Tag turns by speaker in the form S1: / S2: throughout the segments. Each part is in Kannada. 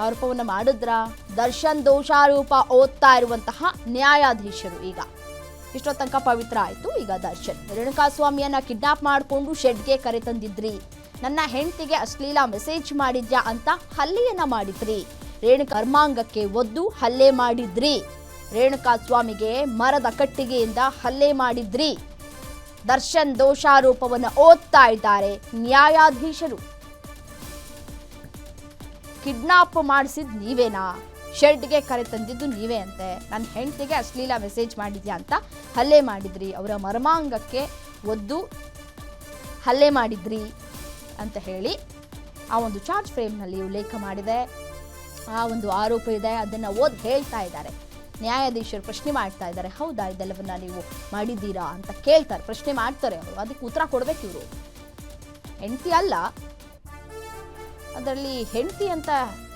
S1: ಆರೋಪವನ್ನು ಮಾಡಿದ್ರ? ದರ್ಶನ್ ದೋಷಾರೋಪ ಓದ್ತಾ ಇರುವಂತಹ ನ್ಯಾಯಾಧೀಶರು ಈಗ ಇಷ್ಟೋ ತನಕ ಪವಿತ್ರ ಆಯಿತು. ಈಗ ದರ್ಶನ್ ರೇಣುಕಾಸ್ವಾಮಿಯನ್ನ ಕಿಡ್ನಾಪ್ ಮಾಡಿಕೊಂಡು ಶೆಡ್ಗೆ ಕರೆತಂದಿದ್ರಿ, ನನ್ನ ಹೆಂಡತಿಗೆ ಅಶ್ಲೀಲ ಮೆಸೇಜ್ ಮಾಡಿದ್ಯಾ ಅಂತ ಹಲ್ಲೆಯನ್ನ ಮಾಡಿದ್ರಿ, ರೇಣುಕಾ ಕರ್ಮಾಂಗಕ್ಕೆ ಒದ್ದು ಹಲ್ಲೆ ಮಾಡಿದ್ರಿ, ರೇಣುಕಾಸ್ವಾಮಿಗೆ ಮರದ ಕಟ್ಟಿಗೆಯಿಂದ ಹಲ್ಲೆ ಮಾಡಿದ್ರಿ. ದರ್ಶನ್ ದೋಷಾರೋಪವನ್ನು ಓದ್ತಾ ಇದ್ದಾರೆ ನ್ಯಾಯಾಧೀಶರು. ಕಿಡ್ನಾಪ್ ಮಾಡಿಸಿದ್ ನೀವೇನಾ? ಶೆಡ್ಗೆ ಕರೆ ತಂದಿದ್ದು ನೀವೇ ಅಂತೆ. ನನ್ನ ಹೆಂಡತಿಗೆ ಅಶ್ಲೀಲ ಮೆಸೇಜ್ ಮಾಡಿದ್ಯಾ ಅಂತ ಹಲ್ಲೆ ಮಾಡಿದ್ರಿ, ಅವರ ಮರ್ಮಾಂಗಕ್ಕೆ ಒದ್ದು ಹಲ್ಲೆ ಮಾಡಿದ್ರಿ ಅಂತ ಹೇಳಿ ಆ ಒಂದು ಚಾರ್ಜ್ ಫ್ರೇಮ್ನಲ್ಲಿ ಉಲ್ಲೇಖ ಮಾಡಿದೆ. ಆ ಒಂದು ಆರೋಪ ಇದೆ, ಅದನ್ನು ಹೇಳ್ತಾ ಇದ್ದಾರೆ ನ್ಯಾಯಾಧೀಶರು. ಪ್ರಶ್ನೆ ಮಾಡ್ತಾ ಇದ್ದಾರೆ, ಹೌದಾ ಇದೆಲ್ಲವನ್ನ ನೀವು ಮಾಡಿದ್ದೀರಾ ಅಂತ ಕೇಳ್ತಾರೆ, ಪ್ರಶ್ನೆ ಮಾಡ್ತಾರೆ ಅವರು. ಅದಕ್ಕೆ ಉತ್ತರ ಕೊಡ್ಬೇಕು ಇವರು. ಹೆಂಡತಿ ಅಲ್ಲ, ಅದರಲ್ಲಿ ಹೆಂಡತಿ ಅಂತ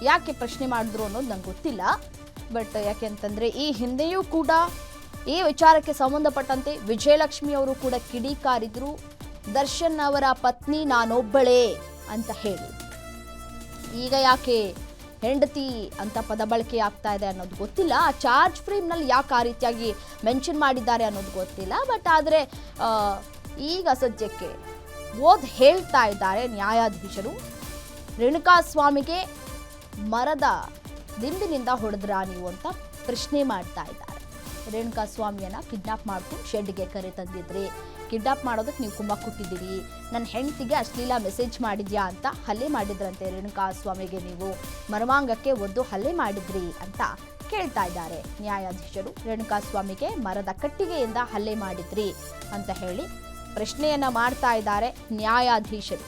S1: ಯಾಕೆ ಪ್ರಶ್ನೆ ಮಾಡಿದ್ರು ಅನ್ನೋದು ನಂಗೆ ಗೊತ್ತಿಲ್ಲ. ಬಟ್ ಯಾಕೆ ಅಂತಂದರೆ ಈ ಹಿಂದೆಯೂ ಕೂಡ ಈ ವಿಚಾರಕ್ಕೆ ಸಂಬಂಧಪಟ್ಟಂತೆ ವಿಜಯಲಕ್ಷ್ಮಿ ಅವರು ಕೂಡ ಕಿಡಿಕಾರಿದ್ರು, ದರ್ಶನ್ ಅವರ ಪತ್ನಿ ನಾನೊಬ್ಬಳೇ ಅಂತ ಹೇಳಿ. ಈಗ ಯಾಕೆ ಹೆಂಡತಿ ಅಂತ ಪದ ಬಳಕೆ ಆಗ್ತಾ ಇದೆ ಅನ್ನೋದು ಗೊತ್ತಿಲ್ಲ. ಆ ಚಾರ್ಜ್ ಫ್ರೇಮ್ನಲ್ಲಿ ಯಾಕೆ ಆ ರೀತಿಯಾಗಿ ಮೆನ್ಷನ್ ಮಾಡಿದ್ದಾರೆ ಅನ್ನೋದು ಗೊತ್ತಿಲ್ಲ. ಬಟ್ ಆದರೆ ಈಗ ಸದ್ಯಕ್ಕೆ ಹೇಳ್ತಾ ಇದ್ದಾರೆ ನ್ಯಾಯಾಧೀಶರು, ರೇಣುಕಾಸ್ವಾಮಿಗೆ ಮರದ ದಿಂಬಿನಿಂದ ಹೊಡೆದ್ರಾ ನೀವು ಅಂತ ಪ್ರಶ್ನೆ ಮಾಡ್ತಾ ಇದ್ದಾರೆ. ರೇಣುಕಾಸ್ವಾಮಿಯನ್ನ ಕಿಡ್ನಾಪ್ ಮಾಡ್ಕೊಂಡು ಶೆಡ್ಗೆ ಕರೆ ತಂದಿದ್ರಿ, ಕಿಡ್ನಾಪ್ ಮಾಡೋದಕ್ಕೆ ನೀವು ಕುಂಬ ಕೊಟ್ಟಿದ್ದೀರಿ, ನನ್ನ ಹೆಂಡತಿಗೆ ಅಶ್ಲೀಲ ಮೆಸೇಜ್ ಮಾಡಿದ್ಯಾ ಅಂತ ಹಲ್ಲೆ ಮಾಡಿದ್ರಂತೆ, ರೇಣುಕಾಸ್ವಾಮಿಗೆ ನೀವು ಮರ್ಮಾಂಗಕ್ಕೆ ಒದ್ದು ಹಲ್ಲೆ ಮಾಡಿದ್ರಿ ಅಂತ ಕೇಳ್ತಾ ಇದ್ದಾರೆ ನ್ಯಾಯಾಧೀಶರು. ರೇಣುಕಾಸ್ವಾಮಿಗೆ ಮರದ ಕಟ್ಟಿಗೆಯಿಂದ ಹಲ್ಲೆ ಮಾಡಿದ್ರಿ ಅಂತ ಹೇಳಿ ಪ್ರಶ್ನೆಯನ್ನ ಮಾಡ್ತಾ ಇದ್ದಾರೆ ನ್ಯಾಯಾಧೀಶರು.